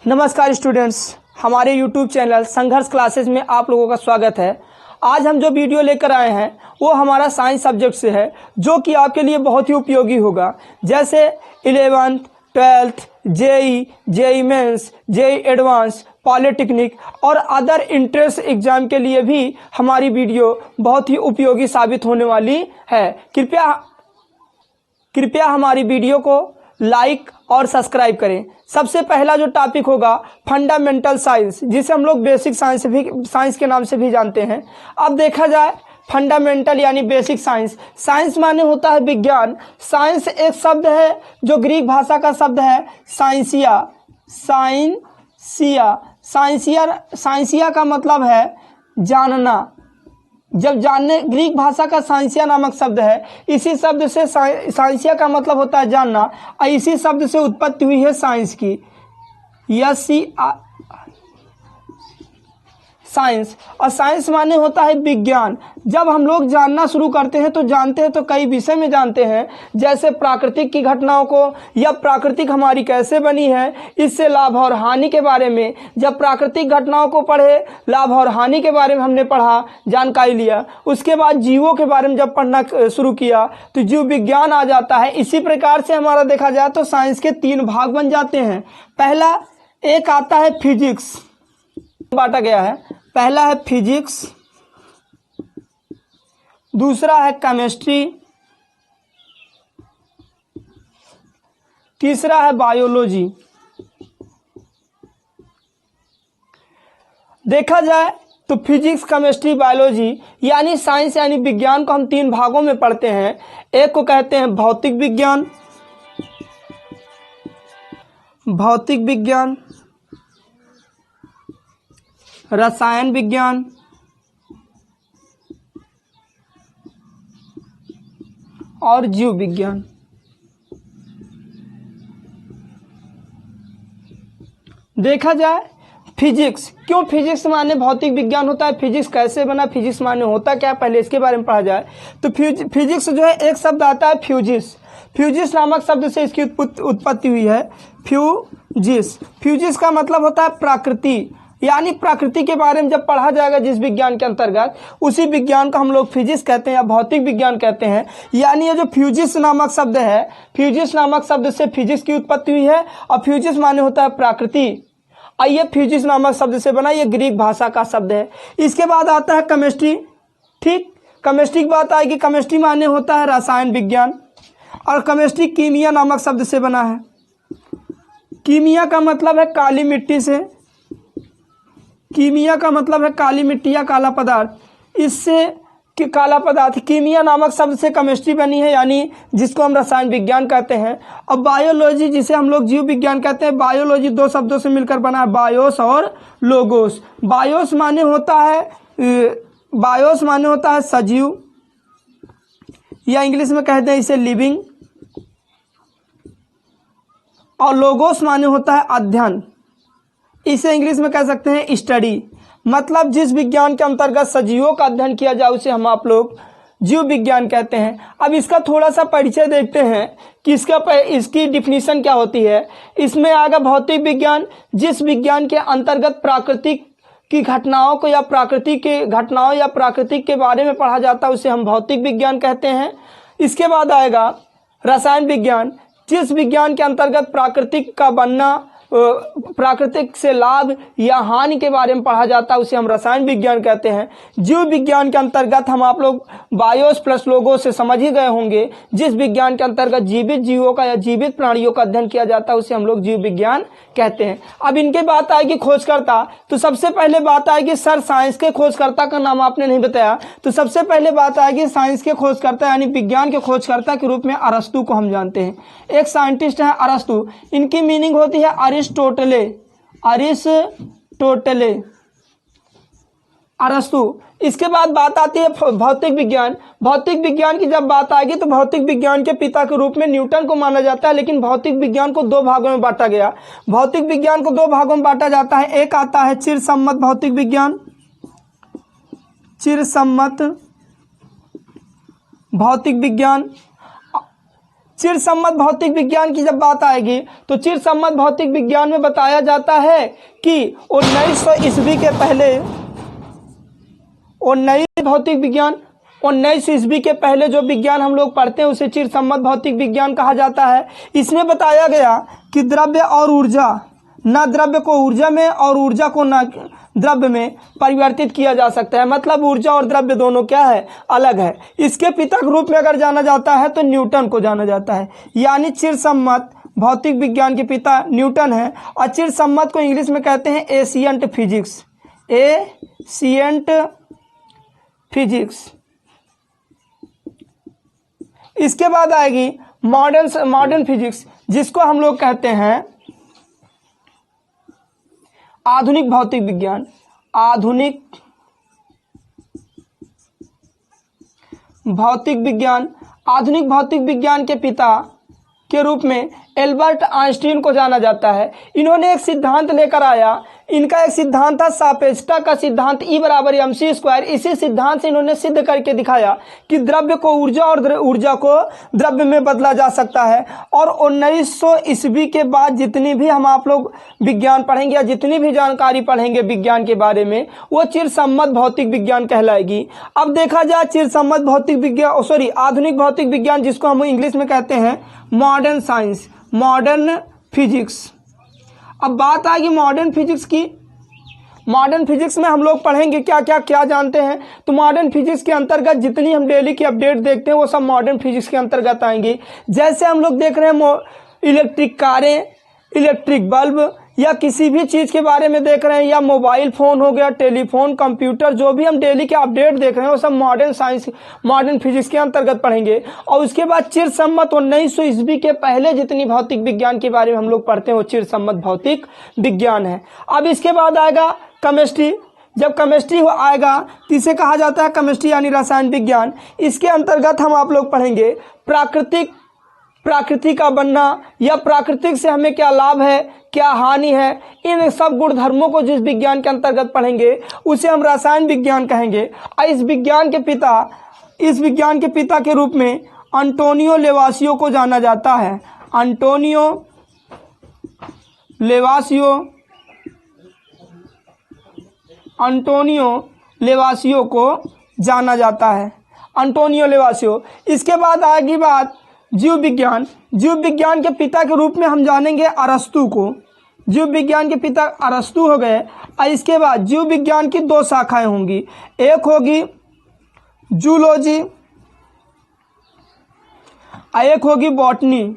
नमस्कार स्टूडेंट्स, हमारे YouTube channel संघर्ष क्लासेस में आप लोगों का स्वागत है। आज हम जो वीडियो लेकर आए हैं वो हमारा साइंस सब्जेक्ट से है, जो कि आपके लिए बहुत ही उपयोगी होगा। जैसे 11th, 12th, JEE mains, JEE advance, polytechnic और अदर इंट्रेंस एग्जाम के लिए भी हमारी वीडियो बहुत ही उपयोगी साबित होने वाली है। कृपया हमारी वीडियो को लाइक और सब्सक्राइब करें। सबसे पहला जो टॉपिक होगा फंडामेंटल साइंस, जिसे हम लोग बेसिक साइंस के नाम से भी जानते हैं। अब देखा जाए फंडामेंटल यानी बेसिक साइंस, साइंस माने होता है विज्ञान। साइंस एक शब्द है जो ग्रीक भाषा का शब्द है साइंसिया। साइंसिया का मतलब है जानना। जब जानने, ग्रीक भाषा का साइंसिया नामक शब्द है, इसी शब्द से साइंसिया का मतलब होता है जानना, और इसी शब्द से उत्पत्ति हुई है साइंस की। साइंस, और साइंस माने होता है विज्ञान। जब हम लोग जानना शुरू करते हैं तो कई विषय में जानते हैं, जैसे प्राकृतिक की घटनाओं को, या प्राकृतिक हमारी कैसे बनी है, इससे लाभ और हानि के बारे में। जब प्राकृतिक घटनाओं को पढ़े, लाभ और हानि के बारे में हमने पढ़ा, जानकारी लिया। उसके बाद जीवों के बारे में जब पढ़ना शुरू किया तो जीव विज्ञान आ जाता है। इसी प्रकार से हमारा देखा जाए तो साइंस के 3 भाग बन जाते हैं। पहला एक आता है फिजिक्स, बांटा गया है। पहला है फिजिक्स, दूसरा है केमिस्ट्री, तीसरा है बायोलॉजी। देखा जाए तो फिजिक्स, केमिस्ट्री, बायोलॉजी यानी साइंस यानी विज्ञान को हम 3 भागों में पढ़ते हैं। एक को कहते हैं भौतिक विज्ञान, रसायन विज्ञान और जीव विज्ञान। देखा जाए फिजिक्स, क्यों फिजिक्स माने भौतिक विज्ञान होता है, फिजिक्स कैसे बना, फिजिक्स माने होता क्या, पहले इसके बारे में पढ़ा जाए। तो फिजिक्स जो है, एक शब्द आता है फ्यूजिस नामक शब्द से इसकी उत्पत्ति हुई है। फ्यूजिस का मतलब होता है प्रकृति, यानी प्रकृति के बारे में जब पढ़ा जाएगा जिस विज्ञान के अंतर्गत, उसी विज्ञान को हम लोग फिजिक्स कहते हैं या भौतिक विज्ञान कहते हैं। यानी ये जो फ्यूजिस नामक शब्द है, फ्यूजिस नामक शब्द से फिजिक्स की उत्पत्ति हुई है, और फ्यूजिस माने होता है प्रकृति। ये फ्यूजिस नामक शब्द से बना, ये ग्रीक भाषा का शब्द है। इसके बाद आता है केमिस्ट्री। ठीक, केमिस्ट्री की बात आएगी, केमिस्ट्री माने होता है रसायन विज्ञान, और केमिस्ट्री कीमिया नामक शब्द से बना है। कीमिया का मतलब है काली मिट्टी से, कीमिया का मतलब है काली मिट्टी या काला पदार्थ। इससे काला पदार्थ, कीमिया नामक शब्द से केमिस्ट्री बनी है, यानी जिसको हम रसायन विज्ञान कहते हैं। अब बायोलॉजी, जिसे हम लोग जीव विज्ञान कहते हैं, बायोलॉजी 2 शब्दों से मिलकर बना है, बायोस और लोगोस। बायोस माने होता है सजीव, या इंग्लिश में कहते हैं इसे लिविंग, और लोगोस माने होता है अध्ययन, इसे इंग्लिश में कह सकते हैं स्टडी। मतलब जिस विज्ञान के अंतर्गत सजीवों का अध्ययन किया जाए उसे हम आप लोग जीव विज्ञान कहते हैं। अब इसका थोड़ा सा परिचय देखते हैं कि इसकी डिफिनीशन क्या होती है। इसमें आएगा भौतिक विज्ञान, जिस विज्ञान के अंतर्गत प्राकृतिक की घटनाओं को या प्राकृतिक के बारे में पढ़ा जाता है उसे हम भौतिक विज्ञान कहते हैं। इसके बाद आएगा रसायन विज्ञान, जिस विज्ञान के अंतर्गत प्राकृतिक का बनना, प्राकृतिक से लाभ या हानि के बारे में पढ़ा जाता है उसे हम रसायन विज्ञान कहते हैं। जीव विज्ञान के अंतर्गत हम आप लोग बायोस प्लस लोगोस से समझ ही गए होंगे, जिस विज्ञान के अंतर्गत जीवित जीवों का या जीवित प्राणियों का अध्ययन किया जाता है उसे हम लोग जीव विज्ञान कहते हैं। अब इनके बात आएगी खोजकर्ता, तो सबसे पहले बात आएगी सर साइंस के खोजकर्ता का नाम आपने नहीं बताया। तो सबसे पहले बात आएगी साइंस के खोजकर्ता यानी विज्ञान के खोजकर्ता के रूप में अरस्तु को हम जानते हैं। एक साइंटिस्ट है अरस्तु, इनकी मीनिंग होती है अरिस्टोटले, अरस्तु। इसके बाद बात आती है भौतिक विज्ञान। भौतिक विज्ञान की जब बात आएगी तो भौतिक विज्ञान के पिता के रूप में न्यूटन को माना जाता है, लेकिन भौतिक विज्ञान को 2 भागों में बांटा गया। भौतिक विज्ञान को 2 भागों में बांटा जाता है। एक आता है चिरसम्मत भौतिक विज्ञान, चिरसम्मत भौतिक विज्ञान, चिर सम्मत भौतिक विज्ञान की जब बात आएगी तो चिर सम्मत भौतिक विज्ञान में बताया जाता है कि 1900 ईस्वी के पहले 1900 ईस्वी के पहले जो विज्ञान हम लोग पढ़ते हैं उसे चिर सम्मत भौतिक विज्ञान कहा जाता है। इसमें बताया गया कि द्रव्य और ऊर्जा, न द्रव्य को ऊर्जा में और ऊर्जा को न द्रव्य में परिवर्तित किया जा सकता है। मतलब ऊर्जा और द्रव्य दोनों क्या है, अलग है। इसके पिता के रूप में अगर जाना जाता है तो न्यूटन को जाना जाता है, यानी चिर सम्मत भौतिक विज्ञान के पिता न्यूटन है। और चिर सम्मत को इंग्लिश में कहते हैं एशियंट फिजिक्स, एशियंट फिजिक्स। इसके बाद आएगी मॉडर्न फिजिक्स, जिसको हम लोग कहते हैं आधुनिक भौतिक विज्ञान। आधुनिक भौतिक विज्ञान, आधुनिक भौतिक विज्ञान के पिता के रूप में एल्बर्ट आइंस्टीन को जाना जाता है। इन्होंने एक सिद्धांत लेकर आया, इनका एक सिद्धांत था सापेक्षता का सिद्धांत, E = mc²। इसी सिद्धांत से इन्होंने सिद्ध करके दिखाया कि द्रव्य को ऊर्जा और ऊर्जा को द्रव्य में बदला जा सकता है। और 1900 ईस्वी के बाद जितनी भी हम आप लोग विज्ञान पढ़ेंगे या जितनी भी जानकारी पढ़ेंगे विज्ञान के बारे में, वो चिर सम्मत भौतिक विज्ञान कहलाएगी। अब देखा जाए चिर सम्मत भौतिक विज्ञान, आधुनिक भौतिक विज्ञान, जिसको हम इंग्लिश में कहते हैं मॉडर्न साइंस, मॉडर्न फिजिक्स। अब बात आएगी मॉडर्न फिजिक्स की। मॉडर्न फिजिक्स में हम लोग पढ़ेंगे क्या जानते हैं। तो मॉडर्न फिजिक्स के अंतर्गत जितनी हम डेली की अपडेट देखते हैं वो सब मॉडर्न फिजिक्स के अंतर्गत आएंगी। जैसे हम लोग देख रहे हैं इलेक्ट्रिक कारें, इलेक्ट्रिक बल्ब, या किसी भी चीज़ के बारे में देख रहे हैं, या मोबाइल फ़ोन हो गया, टेलीफोन, कंप्यूटर, जो भी हम डेली के अपडेट देख रहे हैं वो सब मॉडर्न साइंस, मॉडर्न फिजिक्स के अंतर्गत पढ़ेंगे। और उसके बाद चिर सम्मत 1900 ईस्वी के पहले जितनी भौतिक विज्ञान के बारे में हम लोग पढ़ते हैं वो चिर सम्मत भौतिक विज्ञान है। अब इसके बाद आएगा केमिस्ट्री। जब केमिस्ट्री आएगा तो इसे कहा जाता है केमिस्ट्री यानी रसायन विज्ञान। इसके अंतर्गत हम आप लोग पढ़ेंगे प्रकृति का बनना, या प्राकृतिक से हमें क्या लाभ है, क्या हानि है, इन सब गुणधर्मों को जिस विज्ञान के अंतर्गत पढ़ेंगे उसे हम रसायन विज्ञान कहेंगे। और इस विज्ञान के पिता के रूप में अंटोनियो लेवासियो को जाना जाता है। अंटोनियो लेवासियो को जाना जाता है, अंटोनियो लेवासियो। इसके बाद आएगी बात जीव विज्ञान। जीव विज्ञान के पिता के रूप में हम जानेंगे अरस्तु को। जीव विज्ञान के पिता अरस्तु हो गए। और इसके बाद जीव विज्ञान की 2 शाखाएं होंगी, एक होगी जूलॉजी और एक होगी बॉटनी।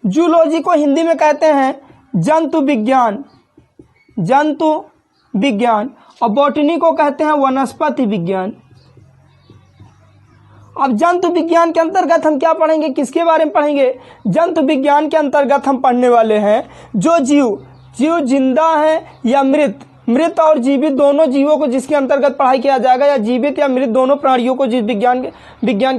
जूलॉजी को हिंदी में कहते हैं जंतु विज्ञान, और बॉटनी को कहते हैं वनस्पति विज्ञान। अब जंतु विज्ञान के अंतर्गत हम क्या पढ़ेंगे, किसके बारे में पढ़ेंगे। जंतु विज्ञान के अंतर्गत हम पढ़ने वाले हैं जो जीव जिंदा है या मृत और जीवित दोनों जीवों को जिसके अंतर्गत पढ़ाई किया जाएगा, या जीवित या मृत दोनों प्राणियों को जिस विज्ञान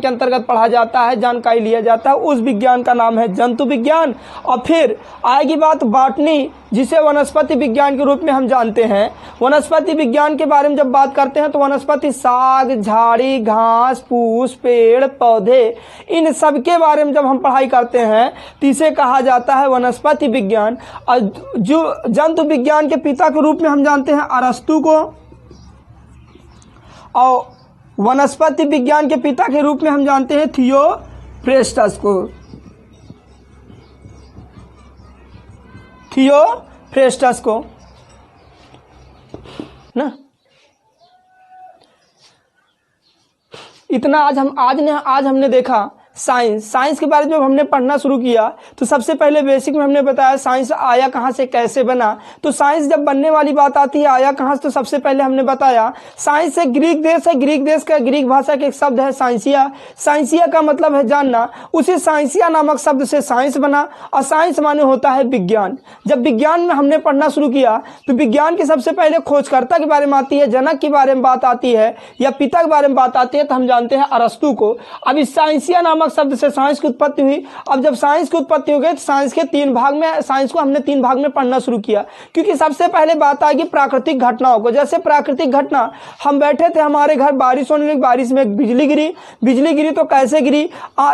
के अंतर्गत पढ़ा जाता है, जानकारी लिया जाता है, उस विज्ञान का नाम है जंतु विज्ञान। और फिर आएगी बात बॉटनी, जिसे वनस्पति विज्ञान के रूप में हम जानते हैं। वनस्पति विज्ञान के बारे में जब बात करते हैं तो वनस्पति साग, झाड़ी, घास फूस, पेड़ पौधे, इन सब के बारे में जब हम पढ़ाई करते हैं तो इसे कहा जाता है वनस्पति विज्ञान। और जो जंतु विज्ञान के पिता के रूप में हम जानते हैं अरस्तु को, और वनस्पति विज्ञान के पिता के रूप में हम जानते हैं थियोफ्रेस्टस को ना। इतना आज हमने देखा साइंस के बारे में जब हमने पढ़ना शुरू किया तो सबसे पहले बेसिक में हमने बताया साइंस आया कहाँ से, कैसे बना। तो साइंस जब बनने वाली बात आती है आया कहाँ से, तो सबसे पहले हमने बताया साइंस एक ग्रीक देश है। ग्रीक भाषा के एक शब्द है साइंसिया। साइंसिया का मतलब है जानना, उसी साइंसिया नामक शब्द से साइंस बना। और साइंस माने होता है विज्ञान। जब विज्ञान में हमने पढ़ना शुरू किया तो विज्ञान के सबसे पहले खोजकर्ता के बारे में आती है, जनक के बारे में बात आती है, या पिता के बारे में बात आती है, तो हम जानते हैं अरस्तु को। अब इस साइंसिया नामक नामक शब्द से साइंस की उत्पत्ति हुई। अब जब साइंस की उत्पत्ति हो गई तो साइंस के 3 भाग में, साइंस को हमने 3 भाग में पढ़ना शुरू किया, क्योंकि सबसे पहले बात आएगी प्राकृतिक घटनाओं को। जैसे प्राकृतिक घटना, हम बैठे थे, हमारे घर बारिश होने लगी, बारिश में बिजली गिरी तो कैसे गिरी,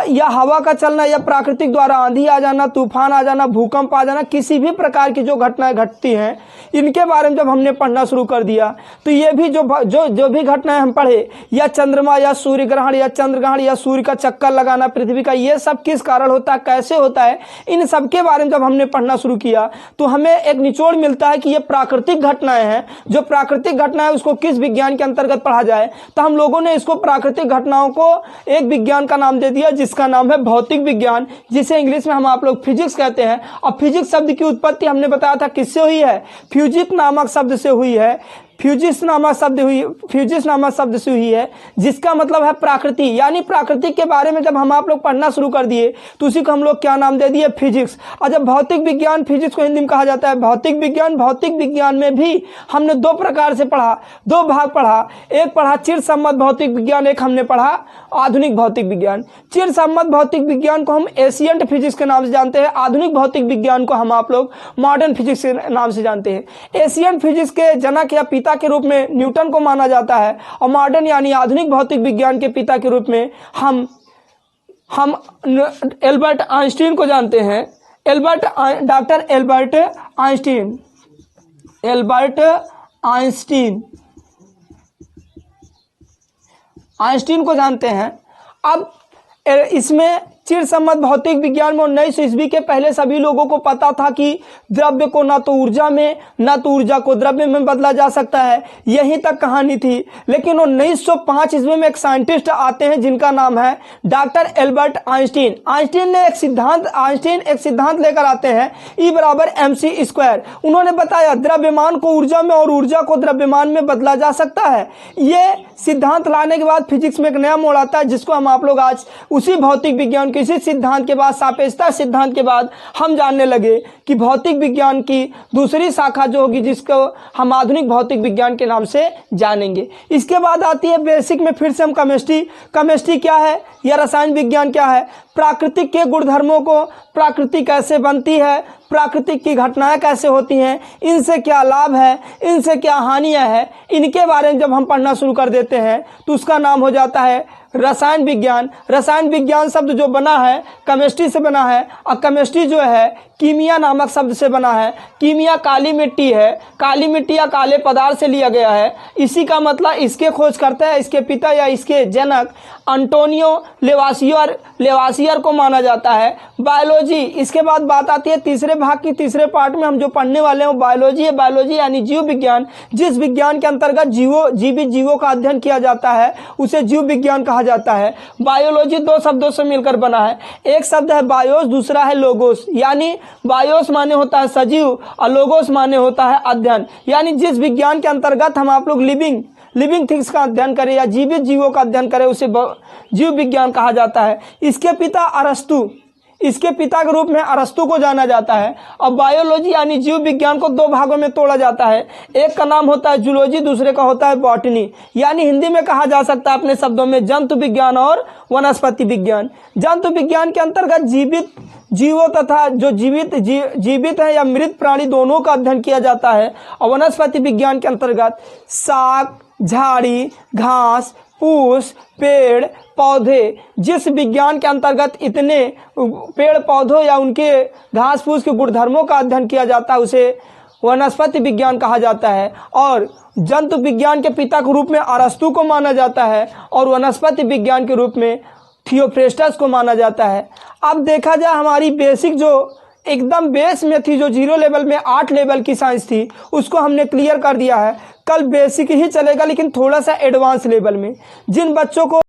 या हवा का चलना, या प्राकृतिक द्वारा आंधी आ जाना, तूफान आ जाना, भूकंप आ जाना, किसी भी प्रकार की जो घटनाएं घटती हैं, इनके बारे में जब हमने पढ़ना शुरू कर दिया तो ये भी जो भी घटनाएं हम पढ़े, या चंद्रमा या सूर्य ग्रहण या चंद्र ग्रहण या सूर्य का चक्कर लगाना पृथ्वी का, ये सब किस कारण होता है, कैसे होता है, इन सब के बारे में जब हमने पढ़ना शुरू किया तो हमें एक निचोड़ मिलता है कि ये प्राकृतिक घटनाएं हैं। जो प्राकृतिक घटनाएं उसको किस विज्ञान के अंतर्गत पढ़ा जाए, तो हम लोगों ने इसको प्राकृतिक घटनाओं को एक विज्ञान का नाम दे दिया जिसका नाम है भौतिक विज्ञान, जिसे इंग्लिश में हम आप लोग फिजिक्स कहते हैं। और फिजिक्स शब्द की उत्पत्ति हमने बताया था किससे हुई है, फ्यूजिक नामक शब्द से हुई है। फ्यूजिस नामक शब्द से हुई है, जिसका मतलब है प्रकृति। यानी प्रकृति के बारे में जब हम आप लोग पढ़ना शुरू कर दिए तो उसी को हम लोग क्या नाम दे दिए, फिजिक्स। और जब भौतिक विज्ञान, फिजिक्स को हिंदी में कहा जाता है भौतिक विज्ञान। भौतिक विज्ञान में भी हमने 2 प्रकार से पढ़ा, 2 भाग पढ़ा। एक पढ़ा चिरसम्मत भौतिक विज्ञान, एक हमने पढ़ा आधुनिक भौतिक विज्ञान। चिरसम्मत भौतिक विज्ञान को हम एशियंट फिजिक्स के नाम से जानते हैं, आधुनिक भौतिक विज्ञान को हम आप लोग मॉडर्न फिजिक्स के नाम से जानते हैं। एशियंट फिजिक्स के जनक या पिता के रूप में न्यूटन को माना जाता है, और मॉडर्न यानी आधुनिक भौतिक विज्ञान के पिता के रूप में हम एल्बर्ट आइंस्टीन को जानते हैं। डॉक्टर एल्बर्ट आइंस्टीन को जानते हैं। अब इसमें चिरसम्मत भौतिक विज्ञान में 1900 ईस्वी के पहले सभी लोगों को पता था कि द्रव्य को ना तो ऊर्जा में, ना तो ऊर्जा को द्रव्य में बदला जा सकता है, यहीं तक कहानी थी। लेकिन 1905 ईस्वी में एक साइंटिस्ट आते हैं जिनका नाम है डॉक्टर एल्बर्ट आइंस्टीन। आइंस्टीन एक सिद्धांत लेकर आते हैं, E=mc²। उन्होंने बताया द्रव्यमान को ऊर्जा में और ऊर्जा को द्रव्यमान में बदला जा सकता है। ये सिद्धांत लाने के बाद फिजिक्स में एक नया मोड़ आता है, जिसको हम आप लोग आज उसी भौतिक विज्ञान किसी सिद्धांत के बाद, सापेक्षता सिद्धांत के बाद हम जानने लगे कि भौतिक विज्ञान की दूसरी शाखा जो होगी, जिसको हम आधुनिक भौतिक विज्ञान के नाम से जानेंगे। इसके बाद आती है बेसिक में फिर से हम केमिस्ट्री क्या है या रसायन विज्ञान क्या है, प्राकृतिक के गुणधर्मों को, प्रकृति कैसे बनती है, प्राकृतिक की घटनाएं कैसे होती हैं, इनसे क्या लाभ है, इनसे क्या हानियां हैं, इनके बारे में जब हम पढ़ना शुरू कर देते हैं तो उसका नाम हो जाता है रसायन विज्ञान। रसायन विज्ञान शब्द जो बना है केमिस्ट्री से बना है, और केमिस्ट्री जो है कीमिया नामक शब्द से बना है। कीमिया काली मिट्टी है, काली मिट्टी या काले पदार्थ से लिया गया है। इसी का मतलब इसके खोज करता है, इसके पिता या इसके जनक अंटोनियो लेवासियर को माना जाता है। बायोलॉजी, इसके बाद बात आती है तीसरे भाग की, तीसरे पार्ट में हम जो पढ़ने वाले हैं वो बायोलॉजी है। बायोलॉजी यानी जीव विज्ञान, जिस विज्ञान के अंतर्गत जीवित जीवों का अध्ययन किया जाता है उसे जीव विज्ञान कहा जाता है। बायोलॉजी 2 शब्दों से मिलकर बना है, एक शब्द है बायोस, दूसरा है लोगोस। यानी बायोस माने होता है सजीव और लोगोस माने होता है अध्ययन। यानी जिस विज्ञान के अंतर्गत हम आप लोग लिविंग थिंग्स का अध्ययन करें या जीवित जीवों का अध्ययन करें उसे जीव विज्ञान कहा जाता है। इसके पिता अरस्तु, इसके पिता के रूप में अरस्तु को जाना जाता है। और बायोलॉजी यानी जीव विज्ञान को 2 भागों में तोड़ा जाता है, एक का नाम होता है जूलॉजी, दूसरे का होता है बॉटनी। यानी हिंदी में कहा जा सकता है अपने शब्दों में जंतु विज्ञान और वनस्पति विज्ञान। जंतु विज्ञान के अंतर्गत जीवित जीवों तथा जो जीवित है या मृत प्राणी दोनों का अध्ययन किया जाता है। और वनस्पति विज्ञान के अंतर्गत साग, झाड़ी, घास, फूस, पेड़ पौधे, जिस विज्ञान के अंतर्गत इतने पेड़ पौधों या उनके घास फूस के गुणधर्मों का अध्ययन किया जाता है उसे वनस्पति विज्ञान कहा जाता है। और जंतु विज्ञान के पिता के रूप में अरस्तु को माना जाता है और वनस्पति विज्ञान के रूप में थियोफ्रेस्टस को माना जाता है। अब देखा जाए हमारी बेसिक जो एकदम बेस में थी, जो 0 लेवल में 8 लेवल की साइंस थी, उसको हमने क्लियर कर दिया है। कल बेसिक ही चलेगा लेकिन थोड़ा सा एडवांस लेवल में। जिन बच्चों को